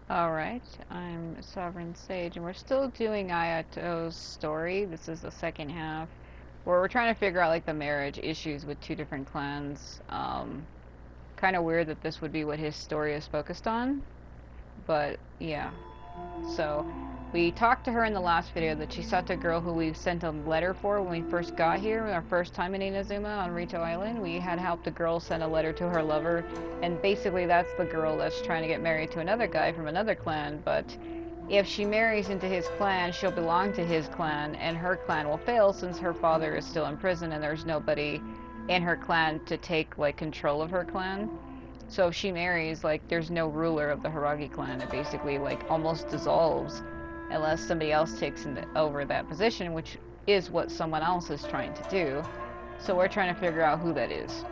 Alright, I'm Sovereign Sage, and we're still doing Ayato's story. This is the second half, where we're trying to figure out, like, the marriage issues with two different clans. Kind of weird that this would be what his story is focused on, but yeah. So, we talked to her in the last video, the Chisato girl who we sent a letter for when we first got here, our first time in Inazuma on Rito Island. We had helped a girl send a letter to her lover, and basically that's the girl that's trying to get married to another guy from another clan, but if she marries into his clan, she'll belong to his clan, and her clan will fail since her father is still in prison and there's nobody in her clan to take, like, control of her clan. So if she marries, like, there's no ruler of the Hiragi clan. It basically, like, almost dissolves unless somebody else takes over that position, which is what someone else is trying to do. So we're trying to figure out who that is.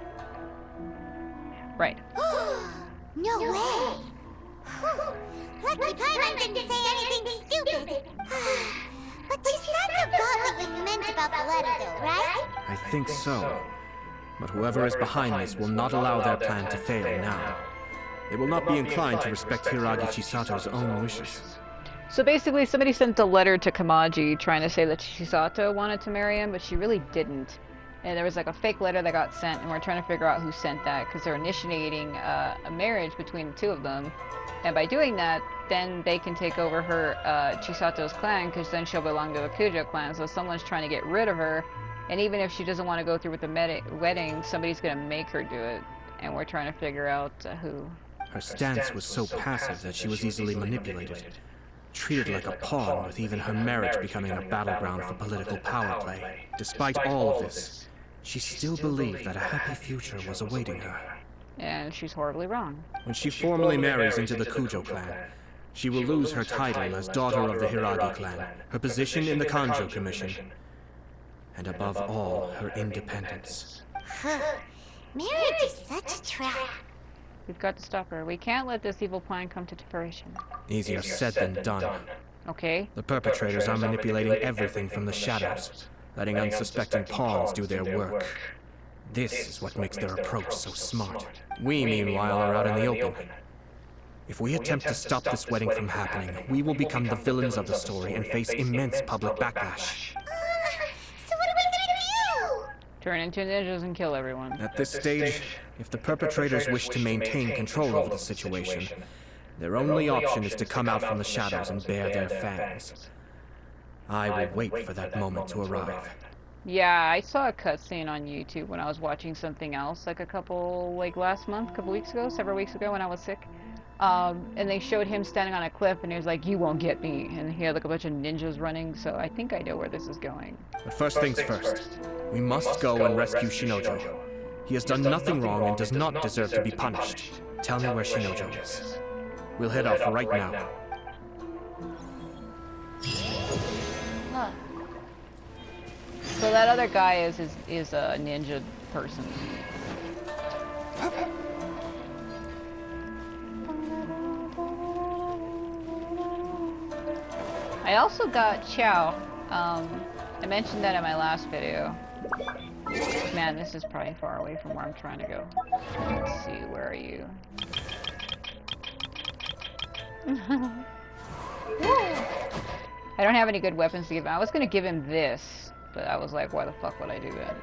Right. No way! Lucky Paimon didn't say anything stupid. But Chisato got what you meant about the letter though, right? I think so. But whoever is behind this will not allow their plan to fail now. They will not be inclined to respect Hiragi Chisato's own wishes. So basically, somebody sent a letter to Kamaji trying to say that Chisato wanted to marry him, but she really didn't. And there was, like, a fake letter that got sent, and we're trying to figure out who sent that, because they're initiating a marriage between the two of them. And by doing that, then they can take over her Chisato's clan, because then she'll belong to the Kujo clan. So someone's trying to get rid of her. And even if she doesn't want to go through with the wedding, somebody's going to make her do it. And we're trying to figure out who. Her stance was so passive that she was easily manipulated. Treated like a pawn, with even her marriage becoming a battleground for political power play. Despite all of this, she still believed that a happy future was awaiting her. And she's horribly wrong. When she formally marries into the Kujo clan, she will lose her title as daughter of the Hiragi clan, her position in the Kanjo Commission, and above all, her independence. Marriage is such a trap. We've got to stop her. We can't let this evil plan come to fruition. Easier said than done. Okay? The perpetrators are manipulating everything from the shadows, letting unsuspecting pawns do their work. This is what makes their approach so smart. We, meanwhile, are out in the open. If we attempt to stop this wedding from happening, we will become the villains of the story and face immense public backlash. So what are we gonna do? Turn into ninjas and kill everyone. At this stage, if the perpetrators wish to maintain control over the situation, their only option is to come out from the shadows and bare their fangs. I will wait for that moment to arrive. Yeah, I saw a cutscene on YouTube when I was watching something else, like last month, couple weeks ago, several weeks ago when I was sick. And they showed him standing on a cliff, and he was like, "You won't get me." And he had, like, a bunch of ninjas running, so I think I know where this is going. But first things first, we must go and rescue Shinojo. He has done nothing wrong and does not deserve to be punished. Tell me where Shinojo is. We'll head off right now. Huh. So that other guy is a ninja person. I also got Chow. I mentioned that in my last video. Man, this is probably far away from where I'm trying to go. Let's see, where are you? I don't have any good weapons to give him. I was gonna give him this, but I was like, why the fuck would I do that?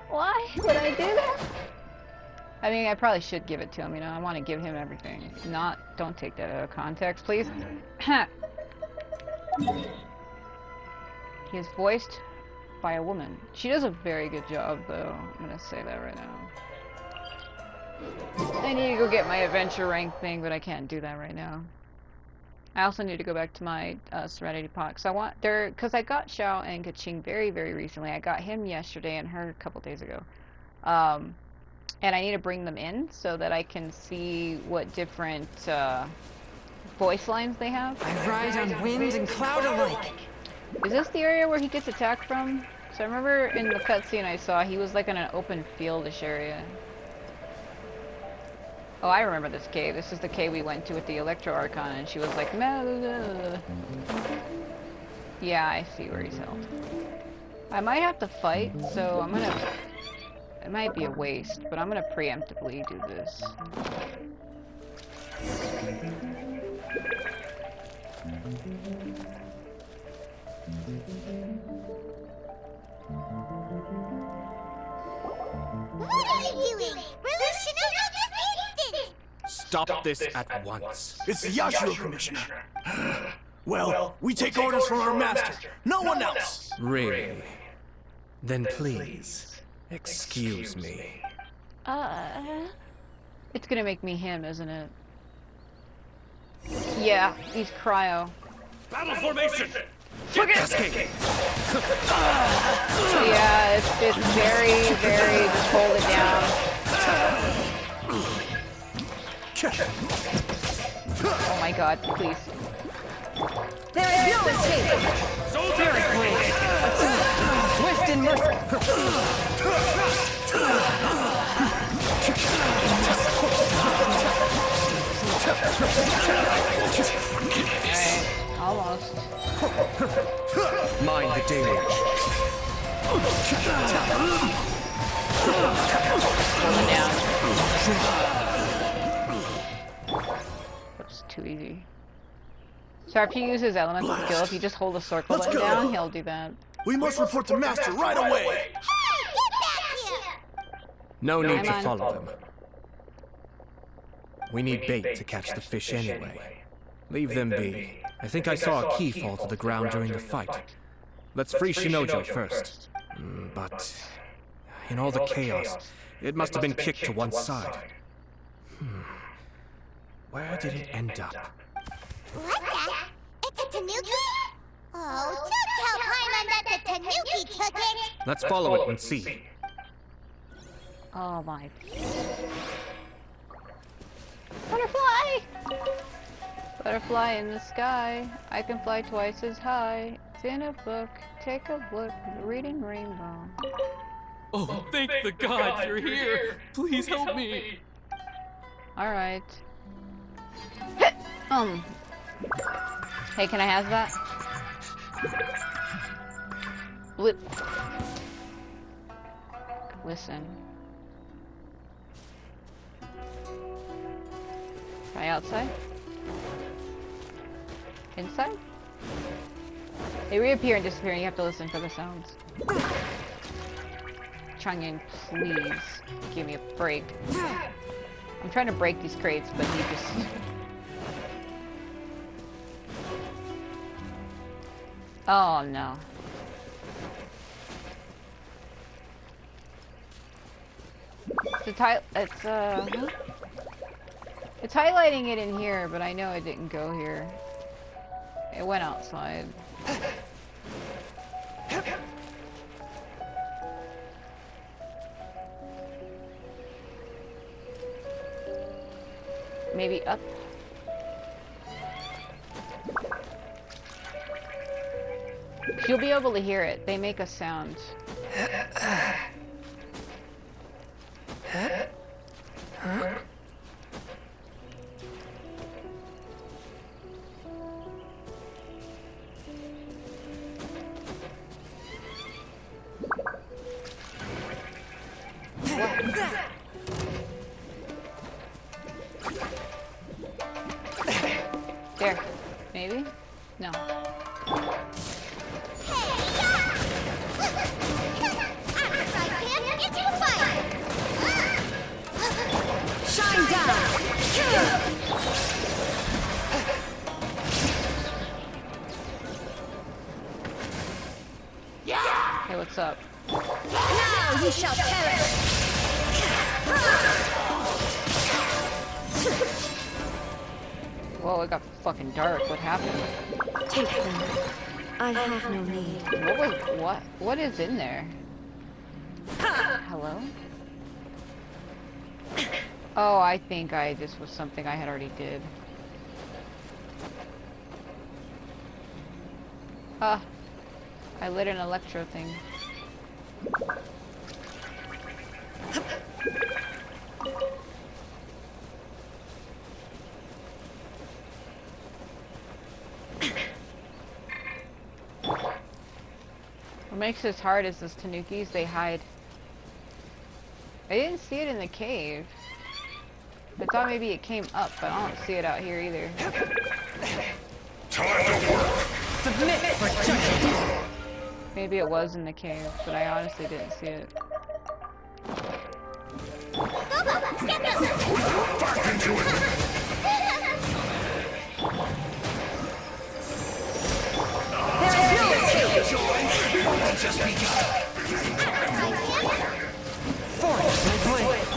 Why would I do that? I mean, I probably should give it to him, you know? I want to give him everything. Don't take that out of context, please. He is voiced by a woman. She does a very good job, though. I'm gonna say that right now. I need to go get my adventure rank thing, but I can't do that right now. I also need to go back to my Serenity pot, because I got Xiao and Kaching very, very recently. I got him yesterday and her a couple days ago. And I need to bring them in so that I can see what different voice lines they have. I ride on wind and cloud alike. Is this the area where he gets attacked from? So I remember in the cutscene I saw, he was like in an open fieldish area. Oh, I remember this cave. This is the cave we went to with the Electro Archon, and she was like, "Meh." Yeah, I see where he's held. I might have to fight, so I'm gonna... It might be a waste, but I'm gonna preemptively do this. What are you doing? Release Shinojo this instant! Stop this at once. It's the Yashiro Commissioner. Well, we take orders from our master. No one else. Really? Then please, excuse me. It's gonna make me him, isn't it? Yeah, he's cryo. Battle formation. Cascade! Yeah, it's very, very, just hold it down. Oh my god, please. There is no escape! Spirit blade! Swift and merciful! Alright, almost. Mind the deluge. Hold it down. That's too easy. So after you use his elemental skill, if you just hold the circle Let's button go. down, he'll do that. We must report to Master right away. Hey, get back here! No need to I'm on. follow them. We need bait to catch the fish anyway. Leave them be. I think I saw a key fall to the ground during the fight. Let's free Shinojo first. But in all the chaos, it must have been kicked to one side. Where did it end up? What the? It's a Tanuki? Oh, don't tell Paimon that the Tanuki took it! Let's follow it and see. Oh my. Butterfly! Butterfly in the sky. I can fly twice as high. It's in a book. Take a look. Reading Rainbow. Oh, thank the gods you're here! Please help me! Alright. Hey, can I have that? Listen. Try outside? Inside? They reappear and disappear and you have to listen for the sounds. Chang'an, please give me a break. I'm trying to break these crates, but he just... Oh no. It's highlighting it in here, but I know it didn't go here. It went outside. Maybe up. You'll be able to hear it. They make a sound. There. Maybe? No. Shine down! Hey, what's up? Now you shall perish! Whoa, it got fucking dark. What happened? Take them. I have no need. What is in there? Hello? Oh, I think this was something I had already did. Ah, I lit an electro thing. What makes this hard is those tanukis, they hide. I didn't see it in the cave. I thought maybe it came up, but I don't see it out here either. Time to work. Submit for judgment. Maybe it was in the cave, but I honestly didn't see it. Back into it. There is no escape. Just begun. Force my blade.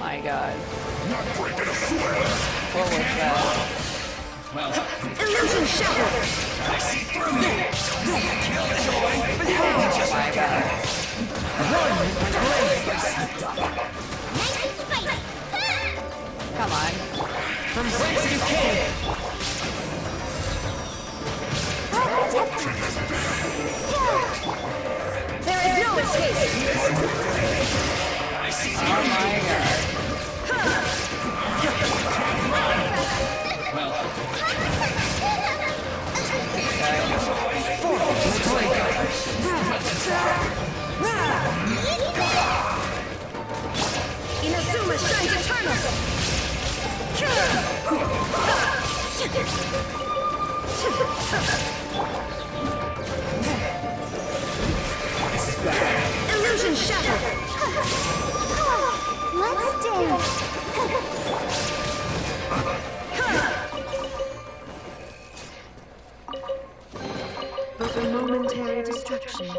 My God. Not breaking a sweat. What was that? Illusion shattered. I see through you. My God. One with my blade. Nice and spicy. Come on. From grace to decay. There is no escape. Oh my God. Inazuma shines eternal. Illusion shattered. Let's dance. But a momentary distraction.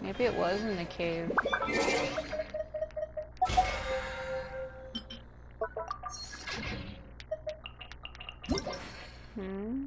Maybe it was in the cave. Hmm?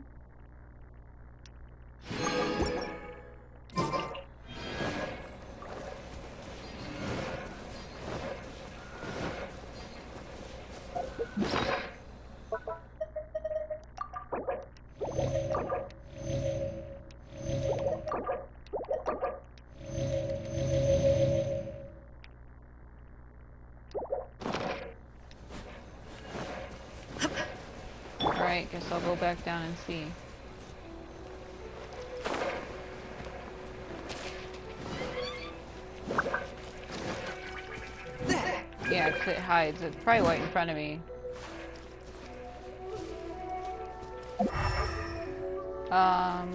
Alright, guess I'll go back down and see. Yeah, 'cause it hides. It's probably right in front of me. Huh?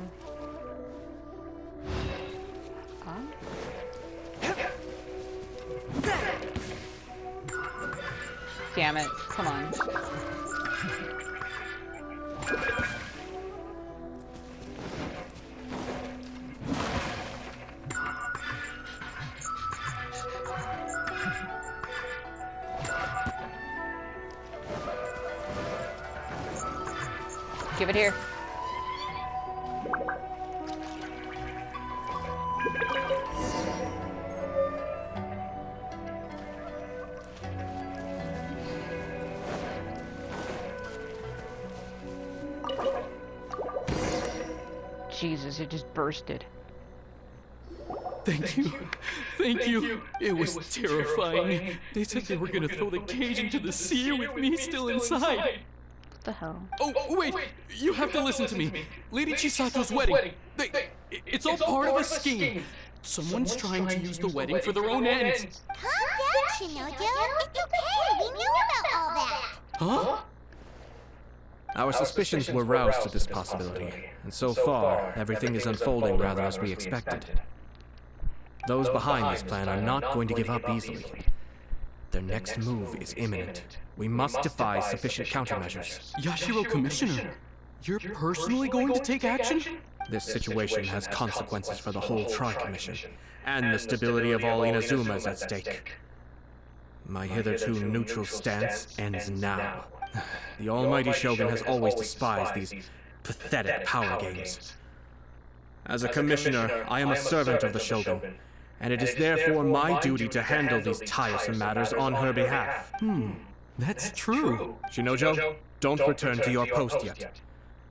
Damn it. Come on. Give it here. Jesus, it just bursted. Thank you. Thank you. It was terrifying. They said they were gonna throw the cage into the sea with me still inside. What the hell? Oh, wait! You have to listen to me. Lady Chisato's wedding. It's all part of a scheme. Someone's trying to use the wedding for their own ends. Calm down, Shinojo. It's okay. We knew about all that. Huh? Our suspicions were roused to this possibility, and so far, everything is unfolding rather as we expected. Those behind this plan are not going to give up easily. Their next move is imminent. We must devise sufficient countermeasures. Yashiro Commissioner, you're personally going to take action? This situation has consequences for the whole Tri-Commission, and the stability of all Inazumas at stake. My hitherto neutral stance ends now. The almighty Shogun has always despised these pathetic power games. As a commissioner, I am a servant of the Shogun, and it is therefore my duty to handle these tiresome matters on her behalf. That's true. Shinojo, don't return to your post yet.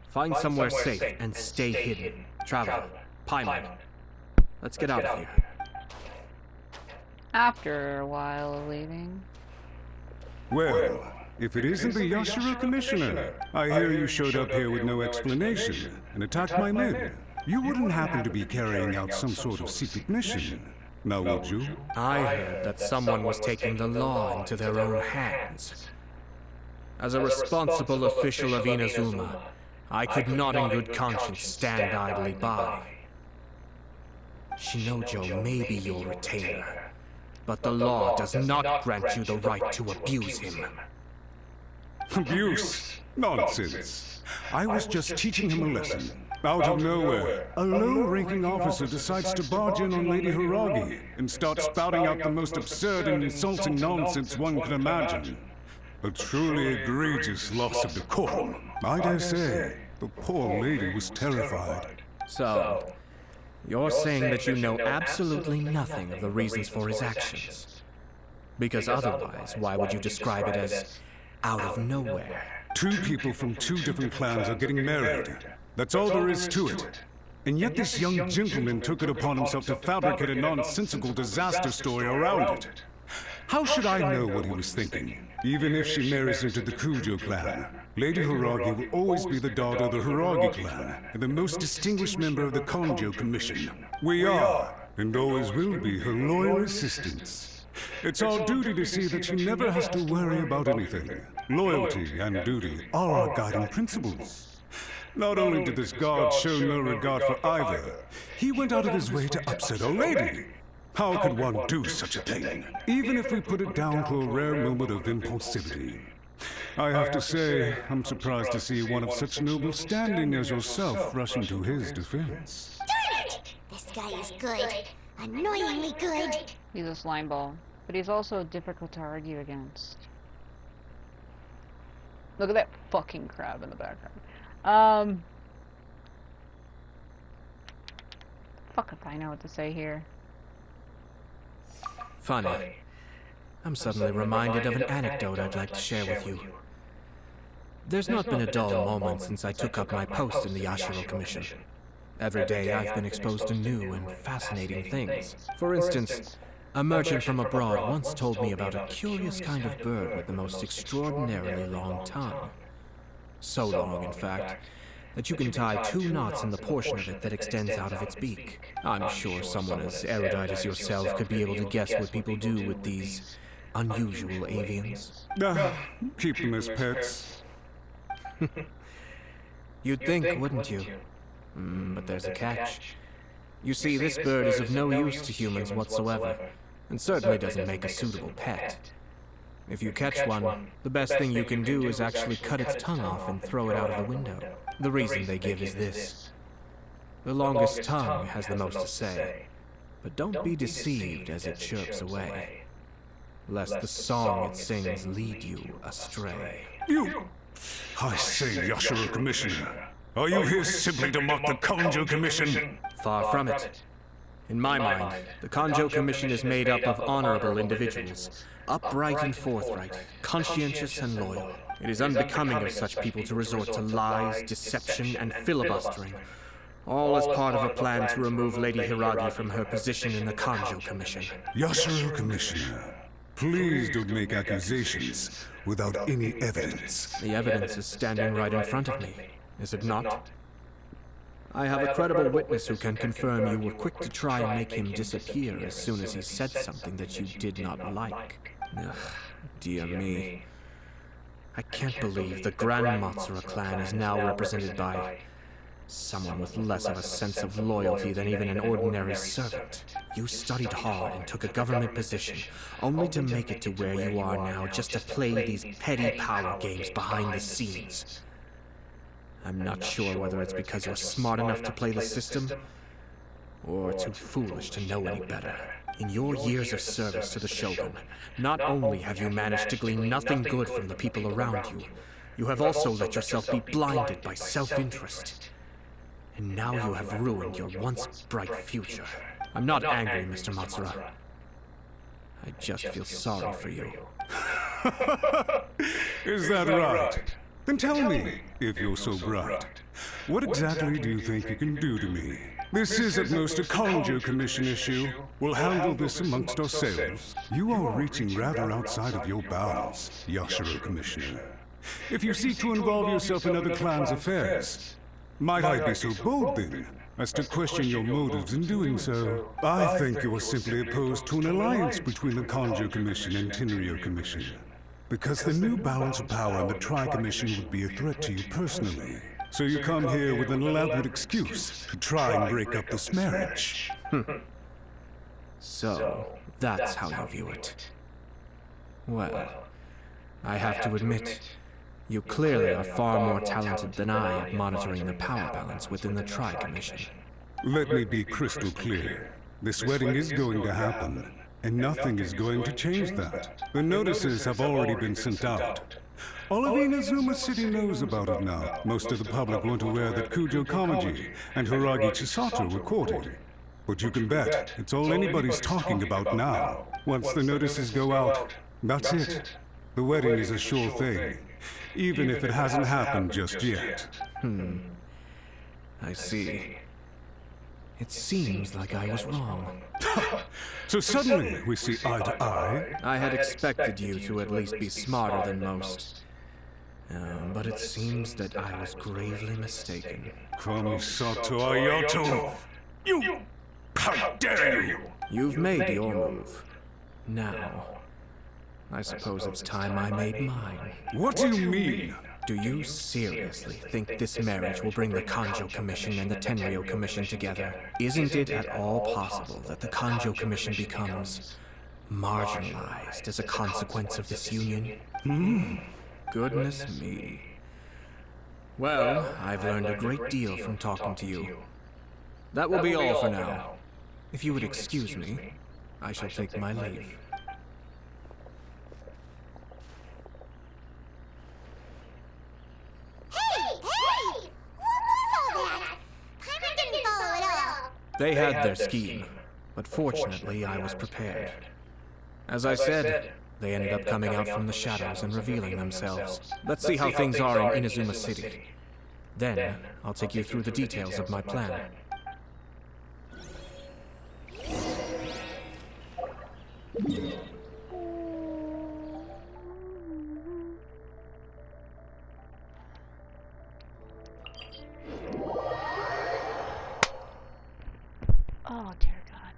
Find somewhere safe and stay hidden. Traveler, Paimon, let's get out of here. After a while of leaving. Well, if it isn't the Yashiro Commissioner, I hear you showed up here with no explanation and attacked my men. You wouldn't happen to be carrying out some sort of secret mission? Now would you? I heard that someone was taking the law into their own hands. As a responsible official of Inazuma, I could not in good conscience stand idly by. Shinojo may be your retainer, but the law does not grant you the right to abuse him. Abuse? Nonsense. I was just teaching him a lesson. Out of nowhere, a low-ranking officer decides to barge in on Lady Hiragi and start spouting out the most absurd and insulting nonsense one can imagine. A truly egregious loss of decorum. I dare say, the poor lady was terrified. So, you're saying that you know absolutely nothing of the reasons for his actions? Because otherwise, why would you describe it as out of nowhere? Two people from two different clans are getting married. That's all there is to it. And yet this young gentleman took it upon himself to fabricate a nonsensical disaster story around it. How should I know what he was thinking? Even if she marries into the Kujo clan, Lady Hiragi will always be the daughter of the Hiragi clan, and the most distinguished member of the Konjo Commission. We are, and always will be, her loyal assistants. It's our duty to see that she never has to worry about anything. Loyalty and duty are our guiding principles. Not only did this guard show no regard for either, he went out of his way to upset our lady. How could one do such a thing, even if we put it down to a rare moment of impulsivity? I have to say, I'm surprised to see one of such noble standing as yourself rushing to his defense. Darn it! This guy is good. Annoyingly good. He's a slime ball, but he's also difficult to argue against. Look at that fucking crab in the background. Fuck if I know what to say here. Funny. I'm suddenly reminded of an anecdote I'd like to share with you. There's not been a dull moment since I took up my post in the Yashiro Commission. Every day I've been exposed to new and fascinating things. For instance, a merchant from abroad once told me about a curious kind of bird with the most extraordinarily long tongue. So long, in fact, that you can tie 2 knots in the portion of it that extends out of its beak. I'm sure someone as erudite as yourself could be able to guess what people do with these unusual avians. Keep them as pets. You'd think, wouldn't you? But there's a catch. You see, this bird is of no use to humans whatsoever, and certainly doesn't make a suitable pet. If you catch one, the best thing you can do is actually cut its tongue off and throw it out of the window. The reason they give is this. The longest tongue has the most to say, but don't be deceived as it chirps away, lest the song it sings lead you astray. You... I say, Yashiro Commissioner, are you here simply to mock the Konjo Commission? Far from it. In my mind, the Konjo Commission is made up of honorable individuals, upright and forthright, conscientious and loyal. It is unbecoming of such people to resort to lies, deception, and filibustering, all as part of a plan to remove Lady Hiragi from her position in the Konjo Commission. Yashiro Commissioner, please don't make accusations without any evidence. The evidence is standing right in front of me, is it not? I have a credible witness who can confirm you were quick to try and make him disappear as soon as he said something that you did not like. Ugh, dear me. I can't believe the Grand Matsura clan is now represented by someone with less of a sense of loyalty than even an ordinary servant. You studied hard and took a government position, only to make it to where you are now just to play these petty power games behind the scenes. I'm not sure whether it's because you're smart enough to play the system, or too foolish to know any better. In your years of service to the Shogun, not only have you managed to glean nothing good from the people around you, you have also let yourself be blinded by self-interest. And now you have ruined your once bright future. I'm not angry, Mr. Matsura. I just feel sorry for you. Is that right? Then tell me, if you're so bright, what exactly do you think you can do to me? This is at most a Konjo Commission issue. We'll handle this amongst ourselves. You are reaching rather outside of your bounds, Yashiro Commissioner. If you seek to involve yourself in other clans' affairs, might I be so bold then, as to question your motives in doing so. I think you are simply opposed to an alliance between the Conjo Commission and Tenryo Commission. Because the new balance of power in the Tri-Commission would be a threat to you personally. So you come here with an elaborate excuse to try and break up this marriage. So, that's how you view it. Well, I have to admit, you clearly are far more talented than I at monitoring the power balance within the Tri-Commission. Let me be crystal clear. This wedding is going to happen, and nothing is going to change that. The notices have already been sent out. All of Inazuma City knows about it now. Most of the public weren't aware that Kujo Kamaji and Hiragi Chisato were courting. But you can bet it's all anybody's talking about now. Once the notices go out, that's it. The wedding is a sure thing, even if it hasn't happened just yet. I see. It seems like I was wrong. So suddenly we see eye to eye. I had expected you to at least be smarter than most. But it seems that I was gravely mistaken. Kamisato Ayato! You! How dare you! You've made your move. Now, I suppose it's time I made mine. What do you mean? Do you seriously think this marriage will bring the Conjo Commission and the Tenryo Commission together? Isn't it at all possible that the Conjo Commission becomes marginalized as a consequence of this union? Goodness me. Well, I've learned a great deal from talking to you. That will be all for now. If you would excuse me, I shall take my leave. Hey! What was all that? Paimon didn't follow at all. They had their scheme, but fortunately I was prepared. As I said, they ended up coming out from the shadows and revealing themselves. Let's see how things are in Inazuma City. Then, I'll take you through the details of my plan. Oh, dear God.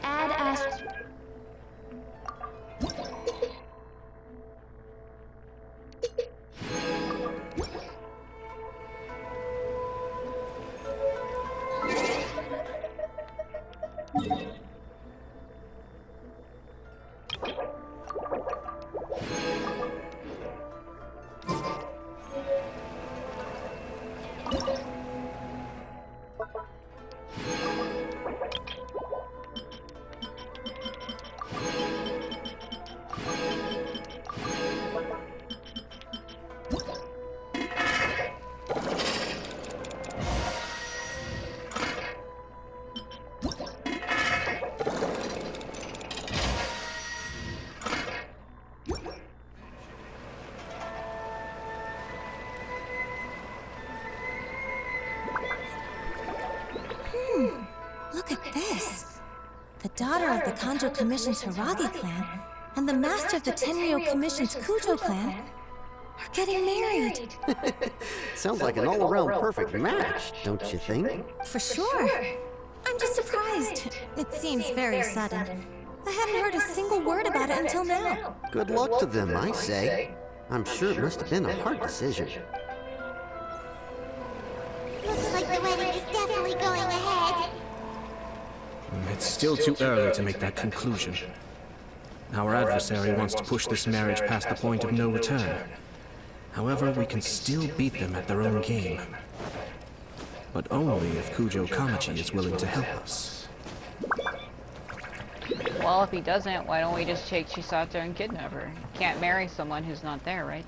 Add Ast... Look at this. The daughter of the Kanjo Commission's Hiragi clan and the master of the Tenryo Commission's Kujo clan are getting married. Sounds like an all-around perfect match, don't you think? For sure. I'm just surprised. It seems very sudden. I hadn't heard a single word about it until now. Good luck to them, I say. I'm sure it must have been a hard decision. Looks like the wedding is definitely going ahead. It's still too early to make that conclusion. Our adversary wants to push this marriage past the point of no return. However, we can still beat them at their own game. But only if Kujo Kamaji is willing to help us. Well, if he doesn't, why don't we just take Chisato and kidnap her? Can't marry someone who's not there, right?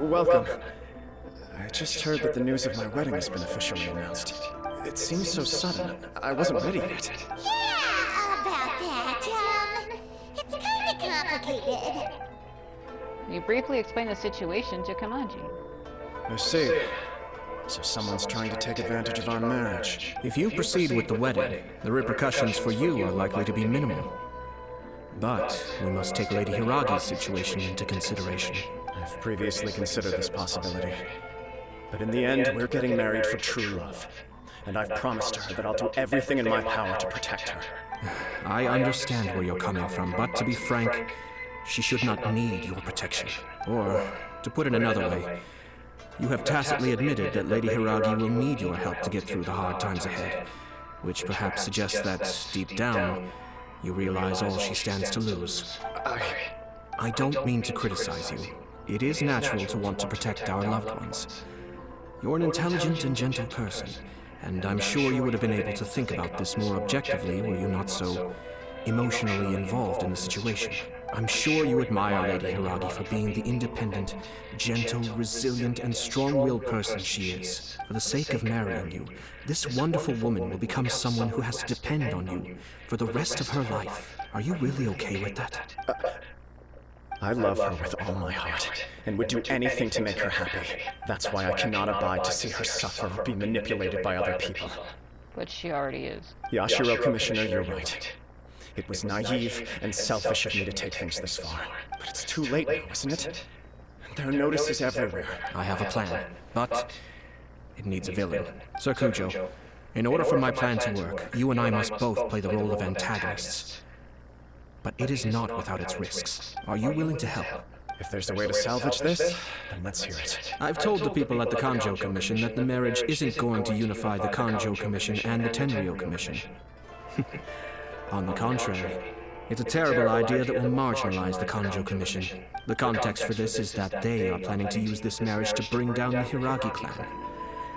Welcome. I just heard that the news of my wedding has been officially announced. It seems so sudden. I wasn't ready yet. Yeah, about that. It's kinda complicated. You briefly explained the situation to Kamaji. I see. So someone's trying to take advantage of our marriage. If you proceed with the wedding, the repercussions for you are likely to be minimal. But we must take Lady Hiragi's situation into consideration. I've previously considered this possibility. But in the end, we're getting married for true love. And I've promised her that I'll do everything in my power to protect her. I understand where you're coming from, but to be frank, she should not need your protection. Or, to put it another way, you have tacitly admitted that Lady Hiragi will need your help to get through the hard times ahead, which perhaps suggests that, deep down, you realize all she stands to lose. I don't mean to criticize you. It is natural to want to protect our loved ones. You're an intelligent and gentle person, and I'm sure you would have been able to think about this more objectively were you not so emotionally involved in the situation. I'm sure you admire Lady Hiragi for being the independent, gentle, resilient, and strong-willed person she is. For the sake of marrying you, this wonderful woman will become someone who has to depend on you for the rest of her life. Are you really okay with that? I love her with all my heart, and would do anything to make her happy. That's why I cannot abide to see her suffer or be manipulated by other people. But she already is. Yashiro, Commissioner, you're right. It was naive and selfish of me to take things this far. But it's too late now, isn't it? There are notices everywhere. I have a plan, but it needs a villain. Sir Kujo, in order for my plan to work, you and I must both play the role of antagonists. But it is not without its risks. Are you willing to help? If there's a way to salvage this, then let's hear it. I've told the people at the Kanjo Commission that the marriage isn't going to unify the Kanjo Commission and the Tenryo Commission. On the contrary, it's a terrible idea that will marginalize the Kanjo Commission. The context for this is that they are planning to use this marriage to bring down the Hiragi clan.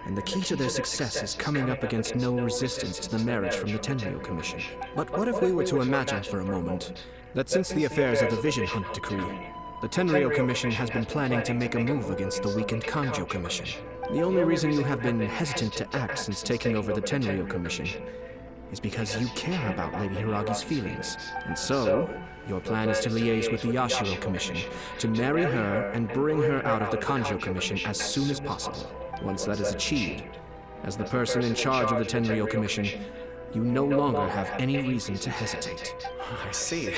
And the key to their success is coming up against no resistance to the marriage from the Tenryo Commission. But what if we were to imagine for a moment that since the affairs of the Vision Hunt Decree, the Tenryo Commission has been planning to make a move against the weakened Kanjo Commission? The only reason you have been hesitant to act since taking over the Tenryo Commission is because you care about Lady Hiragi's feelings. And so, your plan is to liaise with the Yashiro Commission, to marry her and bring her out of the Kanjo Commission as soon as possible. Once that is achieved, as the person in charge of the Tenryo Commission, you no longer have any reason to hesitate. I see.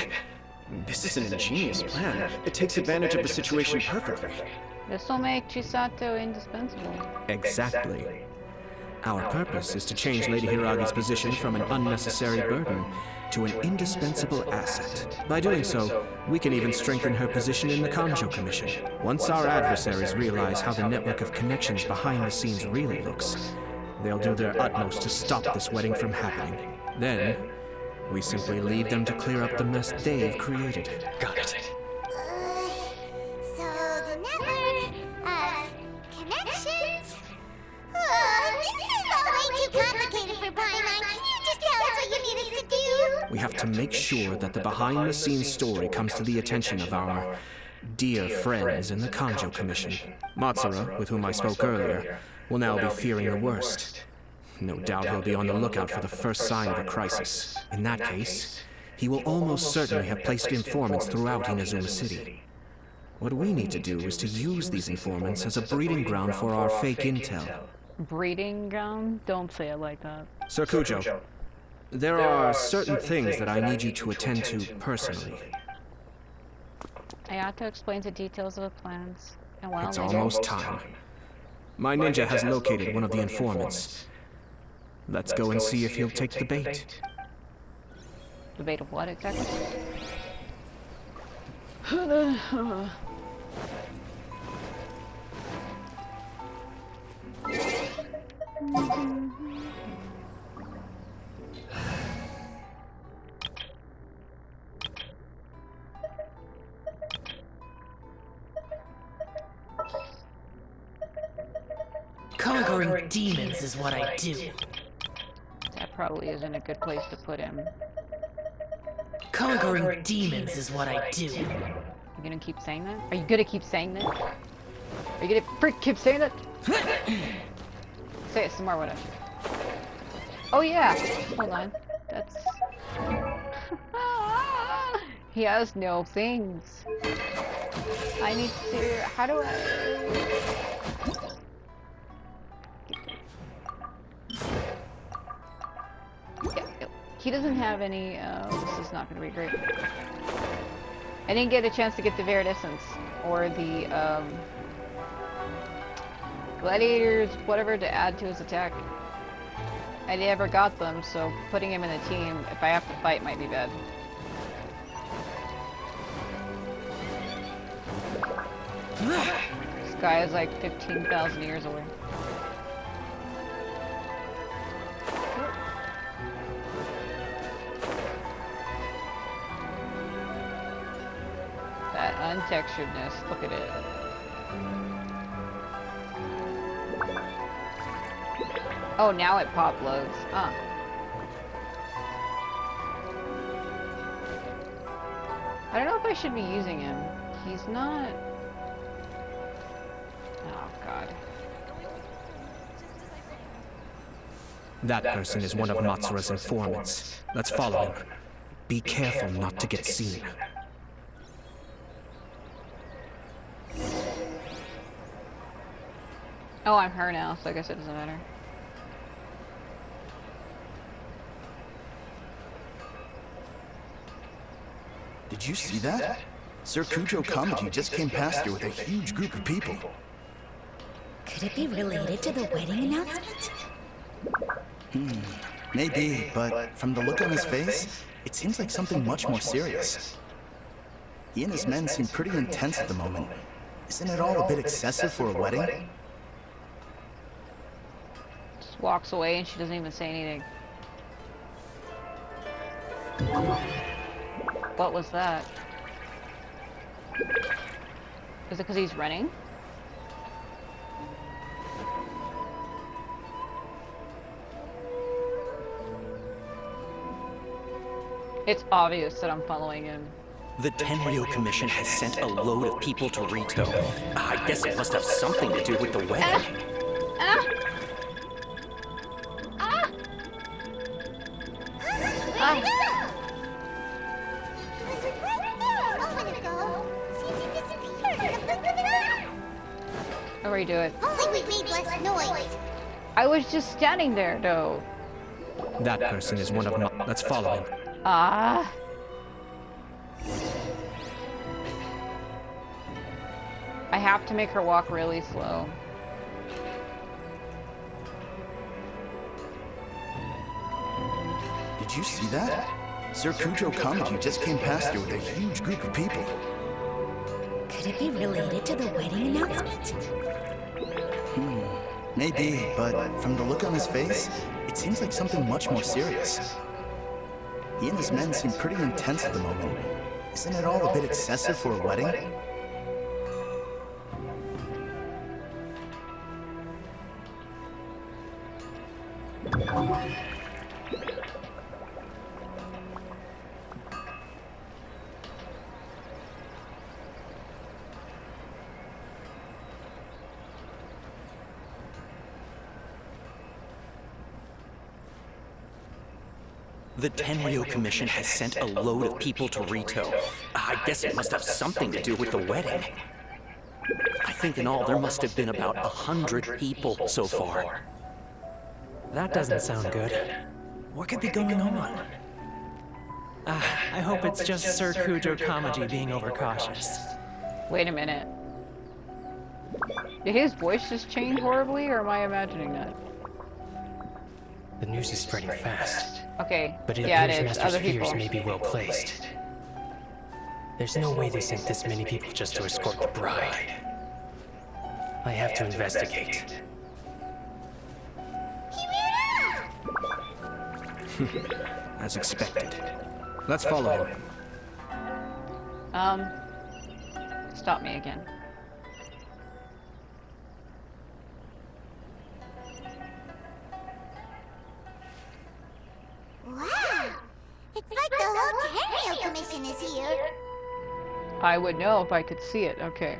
This is an ingenious plan. It takes advantage of the situation perfectly. This will make Chisato indispensable. Exactly. Our purpose is to change Lady Hiragi's position from an unnecessary burden to an indispensable asset. By doing so, we can even strengthen her position in the Kanjo Commission. Once our adversaries realize how the network of connections behind the scenes really looks, they'll do their utmost to stop this wedding from happening. Then, we simply leave them to clear up the mess they've created. Got it. So the network of connections? This is all way too complicated for Paimon. Can you just tell us what you need us to do? We have to make sure that the behind-the-scenes story comes to the attention of our dear friends in the Kanjo Commission. Matsura, with whom I spoke earlier, will now be fearing the worst. No doubt he'll be on the lookout for the first sign of a crisis. In that case, he will almost certainly have placed informants throughout Inazuma City. What we need to do is to use these informants as a breeding ground for our fake intel. Breeding ground? Don't say it like that. Sir Kujo, there are certain things that I need you to attend to personally. Ayato explains the details of the plans, and while It's almost time. My ninja has located one of the informants. Let's go and see if he'll take the bait. The bait of what exactly? Conquering demons is what I do. That probably isn't a good place to put him. Conquering demons is what I do. You gonna keep saying that? Are you gonna keep saying that? Are you gonna keep saying that? Say it some more, whatever. Oh yeah! Hold on. That's... He has no things. I need to... How do I... Yeah, he doesn't have any... this is not going to be great. I didn't get a chance to get the Viridescence or the Gladiators, whatever, to add to his attack. I never got them, so putting him in a team, if I have to fight, might be bad. This guy is like 15,000 years away. That untexturedness, look at it. Oh, now it pop loads. Huh. I don't know if I should be using him. He's not... Oh, God. That person is one of Matsura's informants. Let's follow him. Be careful not to get seen. Oh, I'm her now, so I guess it doesn't matter. Did you see that? Sir Kujo Kamaji just came past here with a huge group of people. Could it be related to the wedding announcement? Maybe, but from the look on his face, it seems like something much more serious. He and his men seem pretty intense at the moment. Isn't it all a bit excessive for a wedding? Just walks away and she doesn't even say anything. What was that? Is it because he's running? It's obvious that I'm following him. The Tenryo Commission has sent a load of people to Rito. I guess it must have something to do with the wedding. How do we do it? Only we made less noise. I was just standing there, though. That person is one of Let's follow him. Ah. I have to make her walk really slow. Did you see that? Sir Kujo Kamaji just came past here with a huge group of people. Could it be related to the wedding announcement? Maybe, but from the look on his face, it seems like something much more serious. He and his men seem pretty intense at the moment. Isn't it all a bit excessive for a wedding? The Tenryo Commission has sent a load of people to Rito. I guess it must have something to do with the wedding. I think in all there must have been about 100 people so far. That doesn't sound good. What could be going on? I hope it's just Sir Kujo Kamaji being overcautious. Wait a minute. Did his voice just change horribly, or am I imagining that? The news is spreading fast. Okay, but it yeah, appears it is. Master's Other fears people. may be well placed. There's no way they sent this many people just to escort the bride. I have to investigate. As expected. Let's follow him. Stop me again. Wow! It's like the whole Tenryo Commission is here. I would know if I could see it. Okay.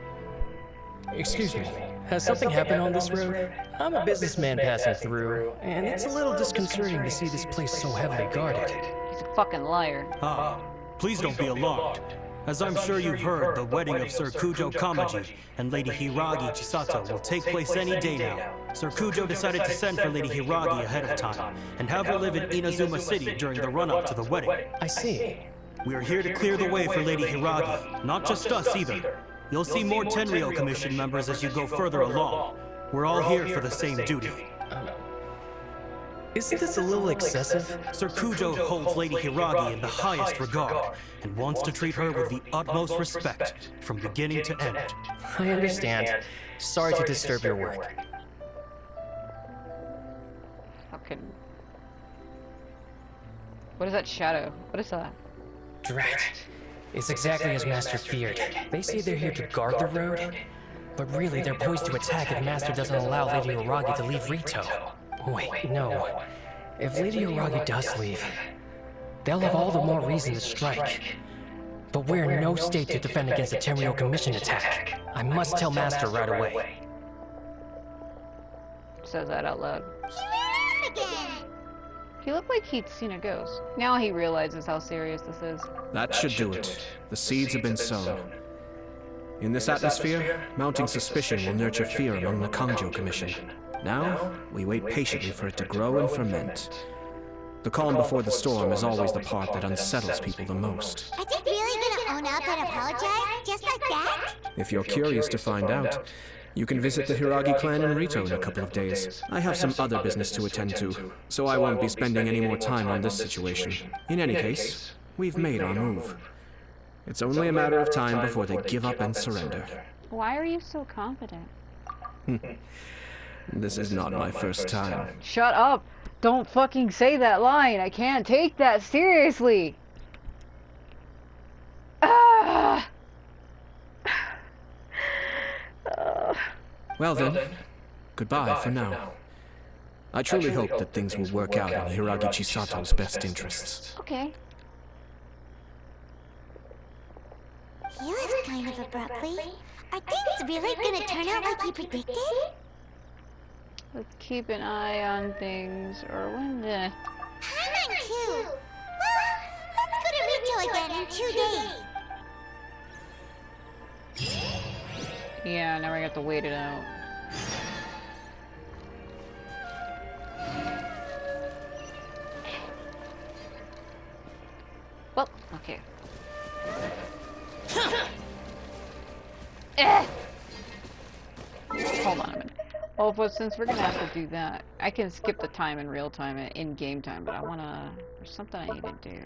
Excuse me, has something happened on this road? I'm a businessman passing through, and it's a little disconcerting to see this place so heavily guarded. He's a fucking liar. Ah, please don't be alarmed. As I'm sure you've heard, the wedding of Sir Kujo Kamaji and Lady Hiragi Chisato will take place any day now. Sir Kujo decided to send for Lady Hiragi ahead of time, and have her live in Inazuma City during the run-up to the wedding. I see. We are here to clear the way for Lady Hiragi, not just us either. You'll see more Tenryou Commission members as you go further along. We're all here for the same duty. Isn't this a little excessive? Sir Kujo holds Lady Hiragi in the highest regard, and wants to treat her with the utmost respect, from beginning to end. I understand. Sorry to disturb your work. Fucking... What is that shadow? What is that? Drat. It's exactly as Master feared. They say they're here to guard the road, but really they're poised to attack if Master doesn't allow Lady Hiragi to leave Rito. Wait, no. If Lady Hiragi does leave, they'll have all the more reason to strike. But we're in no state to defend against a Tenryou Commission attack. I must tell Master right away. Says that out loud. He again! He looked like he'd seen a ghost. Now he realizes how serious this is. That should do it. The seeds have been sown. In this atmosphere, mounting suspicion will nurture fear among the Kanjo Commission. Now, we wait patiently for it to grow and ferment. The calm before the storm is always the part that unsettles people the most. Are they really gonna own up and apologize? Just like that? If you're curious to find out, you can visit the Hiragi clan in Rito in a couple of days. I have some other business to attend to, so I won't be spending any more time on this situation. In any case, we've made our move. It's only a matter of time before they give up and surrender. Why are you so confident? This is not my first time. Shut up! Don't fucking say that line! I can't take that seriously! Ah! Well then, goodbye for now. I truly hope that things will work out in Hiragi Chisato's best interests. Okay. He left kind of abruptly. Are things really gonna turn out like he predicted? Let's keep an eye on things, or when the... Paimon too! Well, let's go to Rito again in 2 days. Yeah, now we have to wait it out. Well, okay. Hold on a minute. Well, but since we're gonna have to do that, I can skip the time in real time, in game time, but I wanna... There's something I need to do.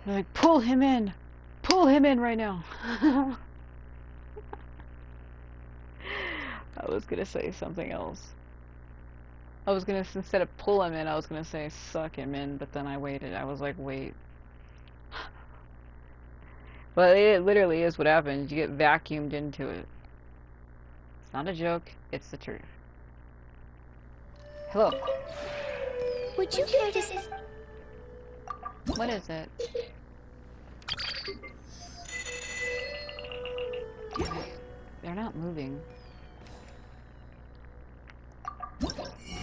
Like, pull him in! Pull him in right now! I was gonna say something else. I was gonna, instead of pull him in, I was gonna say suck him in, but then I waited. I was like, wait. But it literally is what happens. You get vacuumed into it. It's not a joke, it's the truth. Hello. Would you care to... What is it? Damn it. They're not moving.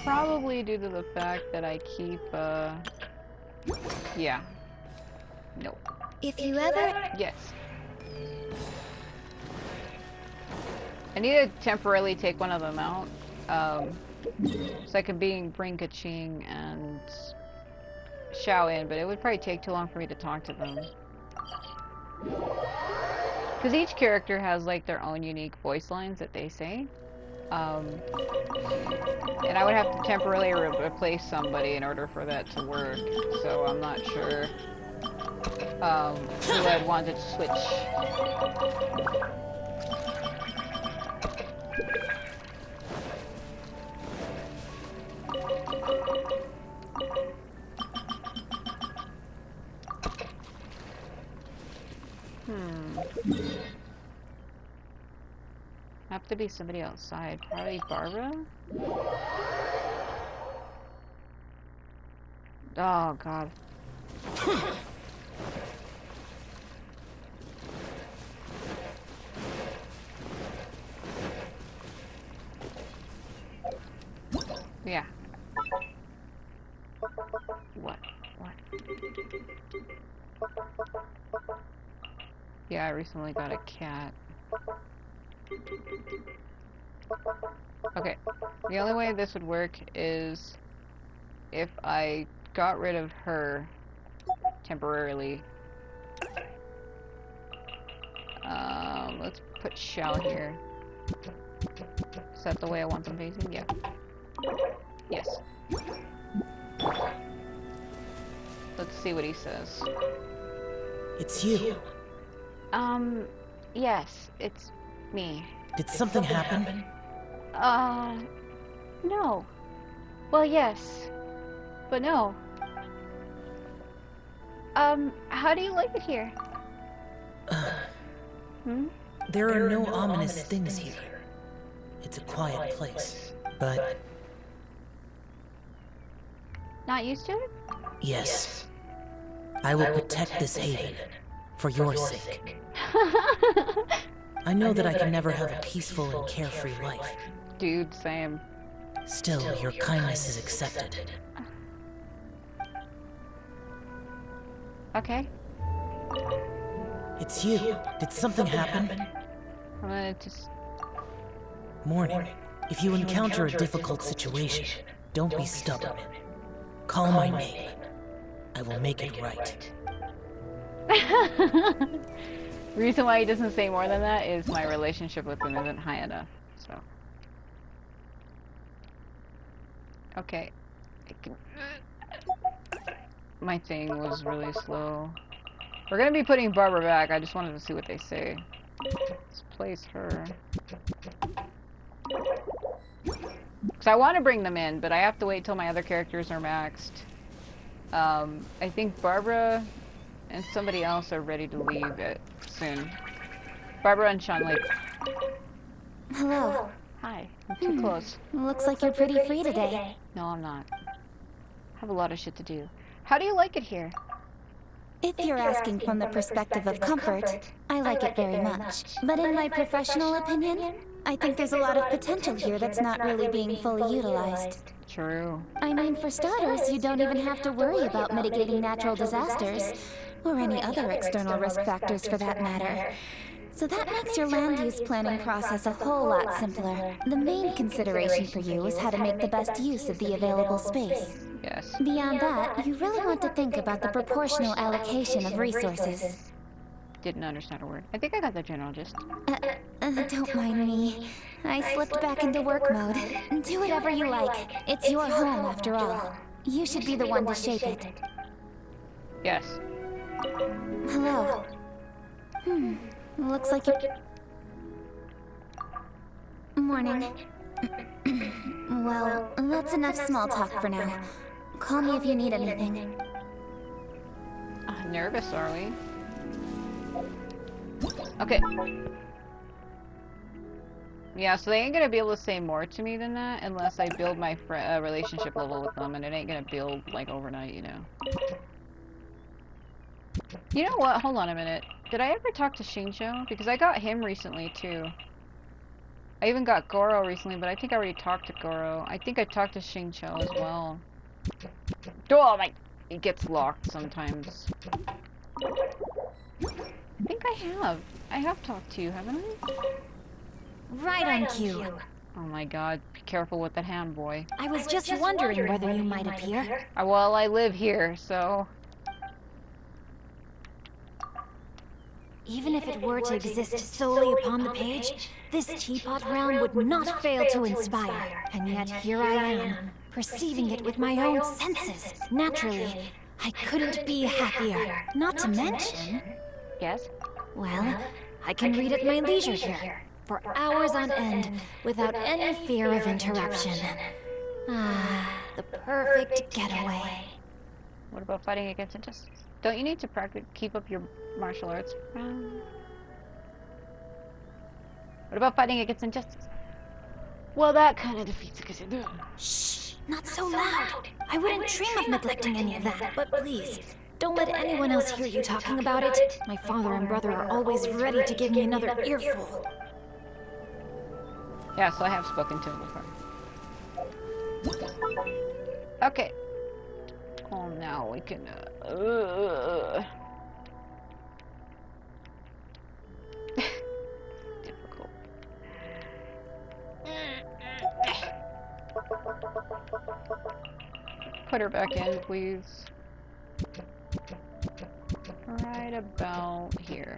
Probably due to the fact that I keep, yeah. Nope. If you ever... Yes. I need to temporarily take one of them out, so I could bring Kaching and Xiao in, but it would probably take too long for me to talk to them. Because each character has, like, their own unique voice lines that they say. And I would have to temporarily replace somebody in order for that to work, so I'm not sure who I'd want to switch. Have to be somebody outside. Probably Barbara? Oh, God. Yeah. What? Yeah, I recently got a cat. Okay. The only way this would work is if I got rid of her temporarily. Let's put Shell here. Is that the way I want them facing? Yeah. Yes. Let's see what he says. It's you. Yes, it's me. Did something happen? No. Well, yes. But no. How do you like it here? There are no ominous things here. It's a quiet place, but... Not used to it? Yes. I will protect this haven, for your sake. I know that I can never have a peaceful and carefree life. Dude, same. Still, your kindness is accepted. Okay. It's you. Did something happen? I'm gonna just... Morning. If you encounter a difficult situation, don't be stubborn. Call my name. I will make it right. Reason why he doesn't say more than that is my relationship with him isn't high enough, so... Okay. My thing was really slow. We're gonna be putting Barbara back. I just wanted to see what they say. Let's place her. Because I want to bring them in, but I have to wait till my other characters are maxed. I think Barbara and somebody else are ready to leave it soon. Barbara and Sean Lake. Hello. Hi. I'm too close. Looks like you're pretty free today. No, I'm not. I have a lot of shit to do. How do you like it here? If you're asking from the perspective of comfort, I like it very much. But in my professional opinion, I think there's a lot of potential here that's not really being fully utilized. True. I mean, for starters, you don't even have to worry about mitigating natural disasters, or any other external risk factors for that matter. So that makes your land use planning process a whole lot simpler. The main consideration for you is how to make the best use of the available space. Yes. Beyond that, you really want to think about the proportional allocation of resources. Didn't understand a word. I think I got the general gist. Don't mind me. I slipped back into work mode. Do whatever you like. It's your home, after all. You should be the one to shape it. Yes. Hello. Looks like you're... Morning. Well, that's enough small talk for now. Call me if you need anything. Nervous, are we? Okay. Yeah, so they ain't gonna be able to say more to me than that unless I build my relationship level with them, and it ain't gonna build, like, overnight, you know. You know what? Hold on a minute. Did I ever talk to Shinjo? Because I got him recently, too. I even got Goro recently, but I think I already talked to Goro. I think I talked to Shinjo as well. Oh, my... It gets locked sometimes. I think I have. I have talked to you, haven't I? Right on cue. Oh my god, be careful with that hand, boy. I was just wondering whether you might appear. Well, I live here, so... Even if it were to exist solely upon the page, this teapot realm would not fail to inspire. And yet here I am, perceiving it with my own senses. Naturally, I couldn't be happier. Not to mention... Yes? Well, I can read at my leisure here, for hours on end, without any fear of interruption. Ah, the perfect getaway. What about fighting against injustice? Don't you need to practice, keep up your martial arts? What about fighting against injustice? Well, that kind of defeats it, because you do. Shh, not so loud. I wouldn't dream of neglecting any of that, but please, Don't let anyone else hear you talking about it. My father and brother are always ready to give me another earful. Yeah, so I have spoken to him before. Okay. Well, now we can, difficult. Put her back in, please. Right about here.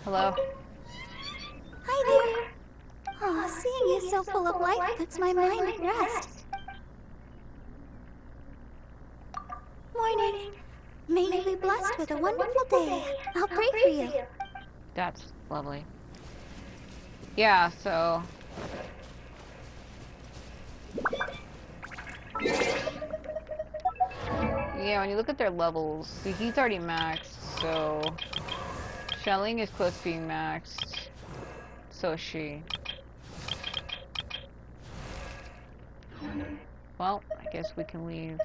Hello? Hi there. Oh, seeing you so full of life puts my mind at rest. Morning. May you be blessed with a wonderful day. I'll pray for you. That's lovely. Yeah, so... Yeah, when you look at their levels, see, he's already maxed, so... Shelling is close to being maxed. So is she. Well, I guess we can leave.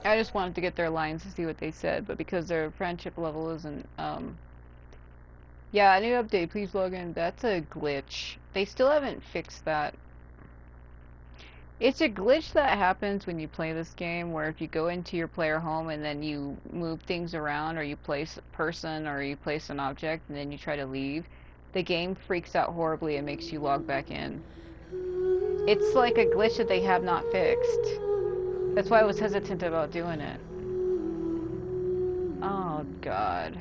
I just wanted to get their lines to see what they said, but because their friendship level isn't, yeah, new update, please log in. That's a glitch. They still haven't fixed that. It's a glitch that happens when you play this game, where if you go into your player home and then you move things around, or you place a person, or you place an object, and then you try to leave, the game freaks out horribly and makes you log back in. It's like a glitch that they have not fixed. That's why I was hesitant about doing it. Oh, God.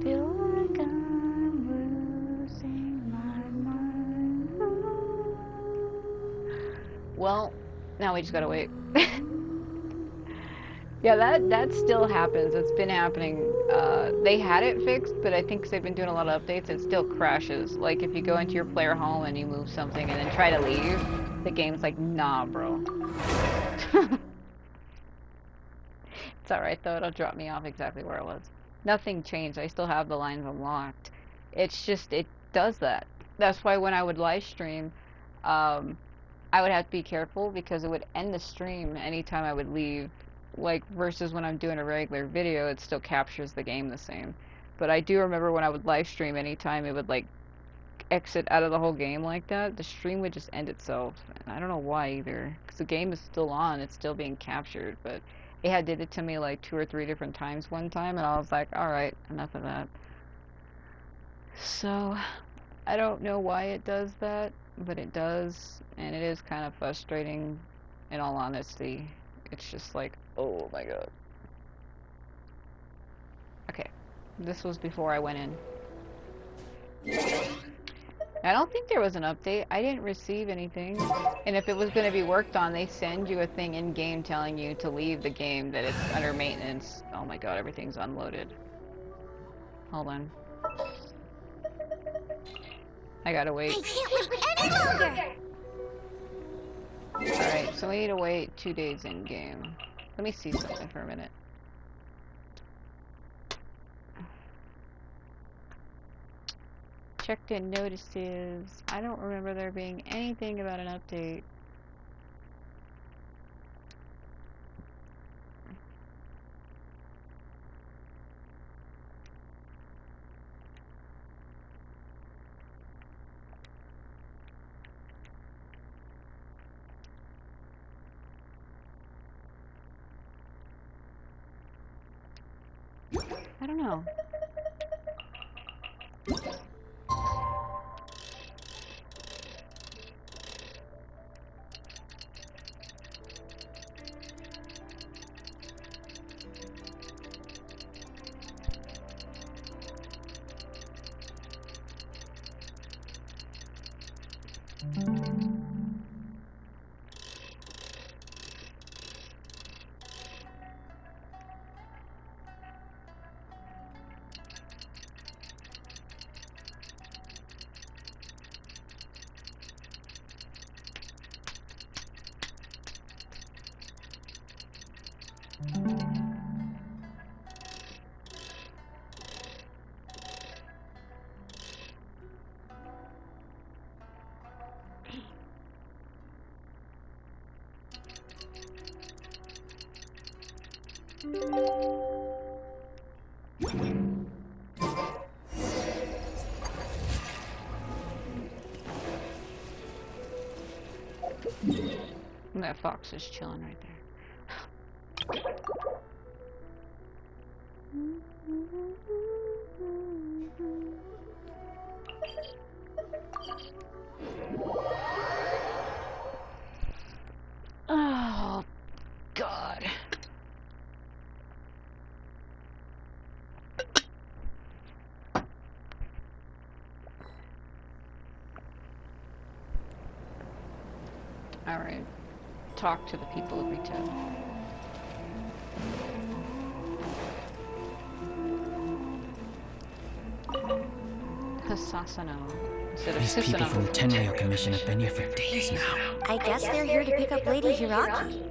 Feel like I'm losing my mind. Well, now we just gotta wait. Yeah, that still happens. It's been happening. They had it fixed, but I think 'cause they've been doing a lot of updates, it still crashes. Like, if you go into your player home and you move something and then try to leave, the game's like, nah, bro. It's alright, though. It'll drop me off exactly where I was. Nothing changed. I still have the lines unlocked. It's just, it does that. That's why when I would live stream, I would have to be careful because it would end the stream anytime I would leave. Like, versus when I'm doing a regular video, it still captures the game the same. But I do remember when I would live stream, anytime it would, like, exit out of the whole game like that, the stream would just end itself. And I don't know why either, because the game is still on, it's still being captured, but it had did it to me like 2 or 3 different times one time, and I was like, alright, enough of that. So, I don't know why it does that, but it does, and it is kind of frustrating, in all honesty. It's just like, oh my god. Okay, this was before I went in. I don't think there was an update. I didn't receive anything. And if it was going to be worked on, they send you a thing in-game telling you to leave the game, that it's under maintenance. Oh my god, everything's unloaded. Hold on. I gotta wait. I can't wait any longer! Alright, so we need to wait 2 days in-game. Let me see something for a minute. Checked in notices. I don't remember there being anything about an update. I don't know. And that fox is chilling right there. Oh, God. Alright. Talk to the people of Rito. Hasasano. These people from the Tenryo Commission have been here for days now. I guess they're here to pick up Lady Hiragi.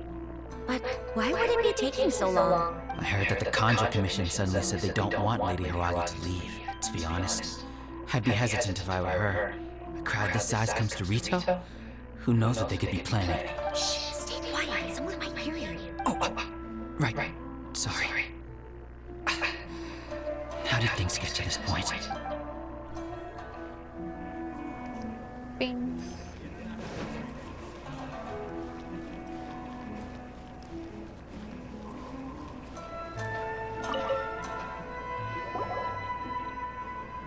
But why would it be taking so long? I heard that the Kanjo Commission suddenly said they don't want Lady Hiragi to leave. To be honest, I'd be hesitant if I were her. A crowd this size comes to Rito? Who knows what they could be planning? Shh, stay quiet. Someone might hear you. Right. Sorry. How did things get to this point? Bing.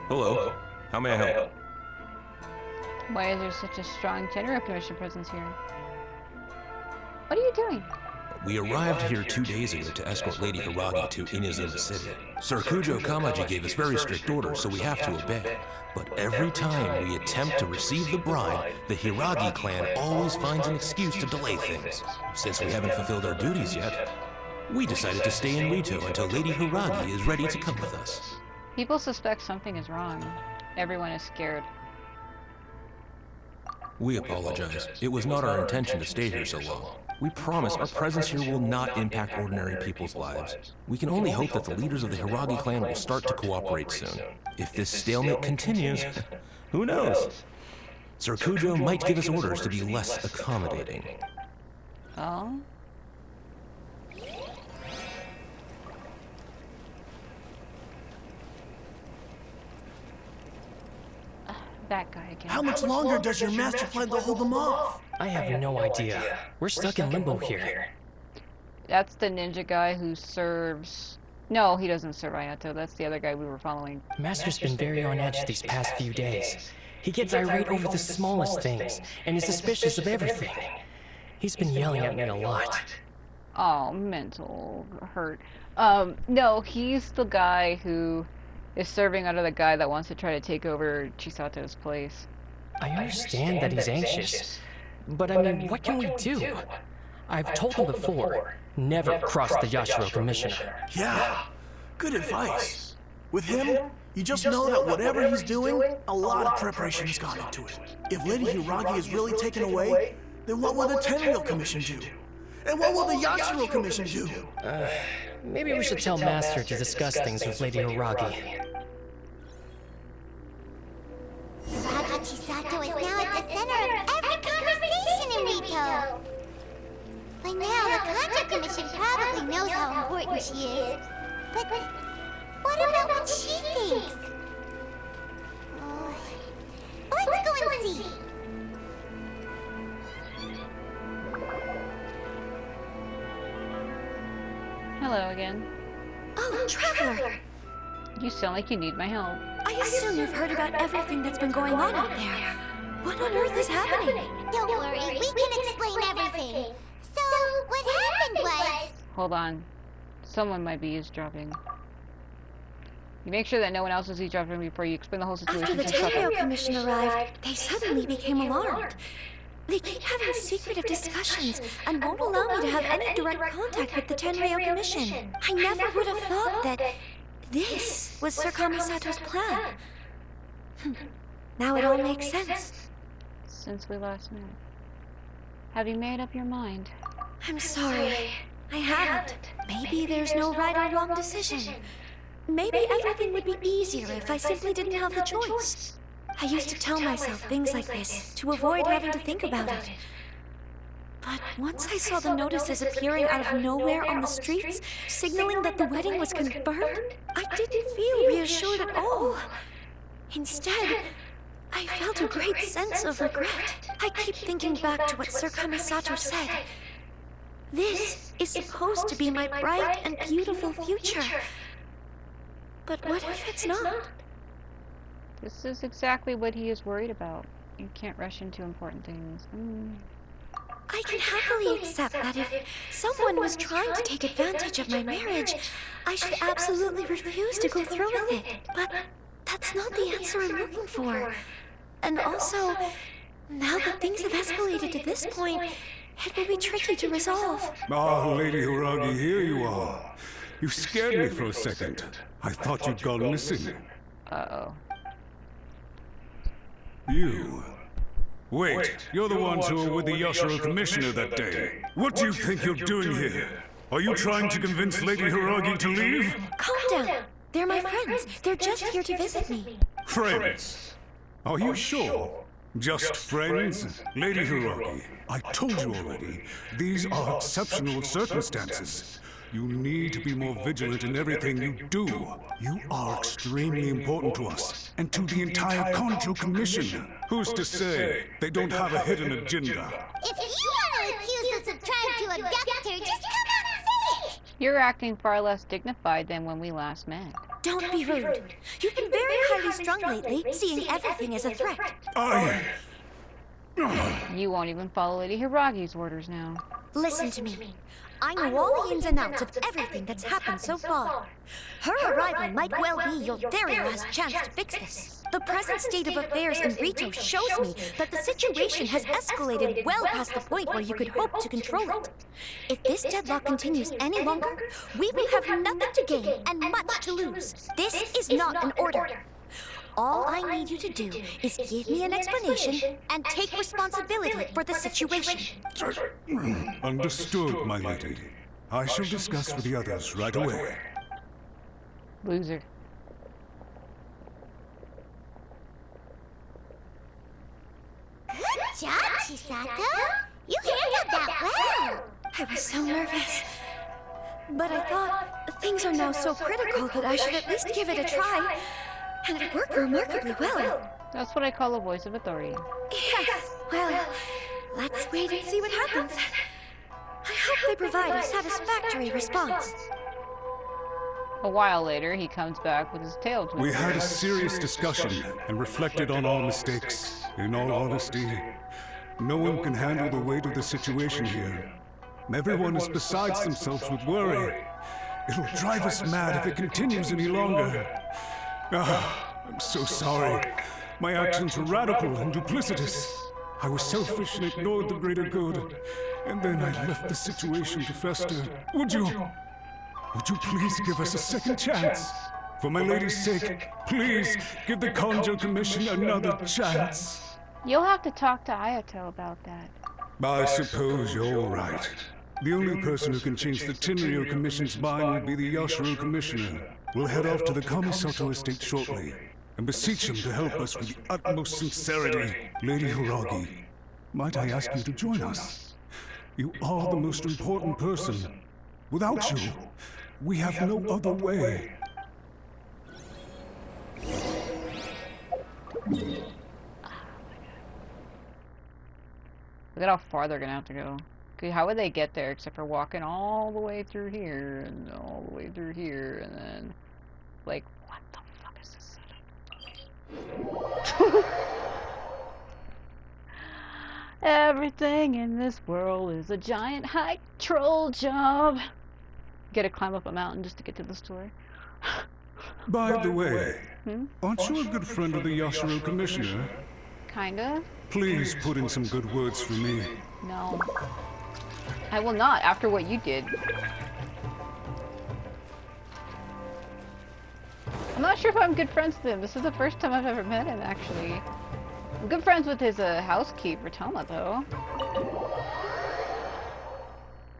Hello. How may I help? Why is there such a strong Tenryo Commission presence here? What are you doing? We arrived here 2 days ago to escort Lady Hiragi to Inazuma City. Sir Kujo Kamaji gave us very strict orders, so we have to obey. But every time we attempt to receive the bride, the Hiragi clan always finds an excuse to delay things. Since we haven't fulfilled our duties yet, we decided to stay in Rito until Lady Hiragi is ready to come with us. People suspect something is wrong. Everyone is scared. We apologize. It was not our intention to stay here so long. We promise our presence here will not impact ordinary people's lives. We can only hope that the leaders of the Hiragi clan will start to cooperate soon. If this stalemate continues, who knows? Sir Kujo might give us orders to be less accommodating. Oh? That guy again. How much longer does your master plan to hold them off? I have no idea. We're stuck in limbo here. That's the ninja guy who serves... No, he doesn't serve Ayato. That's the other guy we were following. Master's been very on edge these past few days. He gets irate over the smallest things, and is suspicious of everything. He's been yelling at me a lot. Oh, mental hurt. No, he's the guy who is serving under the guy that wants to try to take over Chisato's place. I understand that he's anxious, but I mean, what can we do? I've told him before, never cross the Yashiro Commissioner. Yeah, good advice. With him, you just know that whatever he's doing, a lot of preparation has gone into it. If Lady Hiragi is really taken away, then what will the Tenryo Commission do? And what will the Yashiro Commission do? Maybe we should tell Master to discuss things with Lady Hiragi. Hiragi Chisato is now at the center of every conversation in Rito. By now, the Kanjo Commission probably knows how important she is. But what about what she thinks? Let's go and see. Hello again. Oh, Traveler! You sound like you need my help. I assume you've heard about everything that's been going on out there. What on earth is happening? Don't worry, we can explain everything. So, what happened was... Hold on. Someone might be eavesdropping. You make sure that no one else is eavesdropping before you explain the whole situation. After the Tenryo Commission arrived, they suddenly became alarmed. They keep having secretive discussions and won't allow me to have any direct contact with the Tenryo Commission. I never would have thought that this was Sir Kamisato's plan. Now it all makes sense. Since we last met. Have you made up your mind? I'm sorry. I haven't. Maybe there's no right or wrong decision. Maybe everything would be easier if I simply didn't have the choice. I used to tell myself things like this to avoid having to think about it. But once I saw the notices appearing out of nowhere on the streets, signaling that the wedding was confirmed, I didn't feel reassured at all. Instead, I felt a great sense of regret. I keep thinking back to what Sir Kamisato said. This is supposed to be my bright and beautiful future. But what if it's not? This is exactly what he is worried about. You can't rush into important things. I can happily accept that if someone was trying to take advantage of my marriage, I should absolutely refuse to go through with it. But that's not the answer I'm looking for. And also, now that things have escalated to this point, it will be tricky to resolve. Ah, Lady Hiragi, here you are. You scared me for a second. I thought you'd gone missing. Uh-oh. You. Wait, you're the ones who were with the Yashiro Commissioner that day. What do you think you're doing here? Are you trying to convince Lady Hiragi to leave? Calm down. They're my friends. They're just here to visit me. Friends? Are you sure? Just friends? Lady Hiragi, I told you already, these are exceptional circumstances. You need to be more vigilant in everything you do. You are extremely important to us, and to the entire Conjo Commission. Who's to say they don't have a hidden agenda? If you want to accuse us of trying to abduct her, just come out and say it! You're acting far less dignified than when we last met. Don't be rude. You've been very highly strung lately, seeing everything as a threat. You won't even follow Lady Hiragi's orders now. Listen to me. I know all the ins and outs of everything that's happened so far. Her arrival might well be your very last chance to fix this. The present state of affairs in Rito shows me that the situation has escalated well past the point where you could hope to control it. If this deadlock continues any longer, we will have nothing to gain and much to lose. This is not an order. All I need you to do is give me an explanation and take responsibility for the situation. Understood, my lady. I shall discuss with the others right away. Loser. Good job, Chisato. You handled that well. I was so nervous. But I thought things are now so critical that I should at least give it a try. And it worked remarkably well. That's what I call a voice of authority. Yes, well, let's wait and see what happens. I hope they provide a satisfactory response. A while later, he comes back with his tail twisted. We had a serious discussion and reflected on our mistakes. In all honesty, no one can handle the weight of the situation here. Everyone is besides themselves with worry. It'll drive us mad if it continues any longer. I'm so sorry. My actions were radical and duplicitous. I was selfish and ignored the greater good. And then I left the situation to fester. Would you please give us a second chance? For my lady's sake, please give the Conjo Commission another chance. You'll have to talk to Ayato about that. I suppose you're right. The only person who can change the Tenryo Commission's mind will be the Yashiro Commissioner. We'll head off to the Kamisato estate shortly, and beseech him to help us with the utmost sincerity. Lady Hiragi, might I ask you to join us? You are the most important person. Without you, we have no other way. Look at how far they're gonna have to go. How would they get there except for walking all the way through here and all the way through here and then, like, what the fuck is this setup? Everything in this world is a giant high troll job. Gotta climb up a mountain just to get to the store. By the way, aren't you a good friend of the Yashiro Commissioner? Kinda. Please put in some good words for me. No. I will not, after what you did. I'm not sure if I'm good friends with him. This is the first time I've ever met him, actually. I'm good friends with his housekeeper, Toma, though.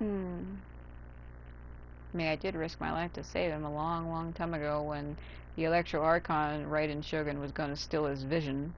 I mean, I did risk my life to save him a long, long time ago when the Electro Archon Raiden Shogun was going to steal his vision.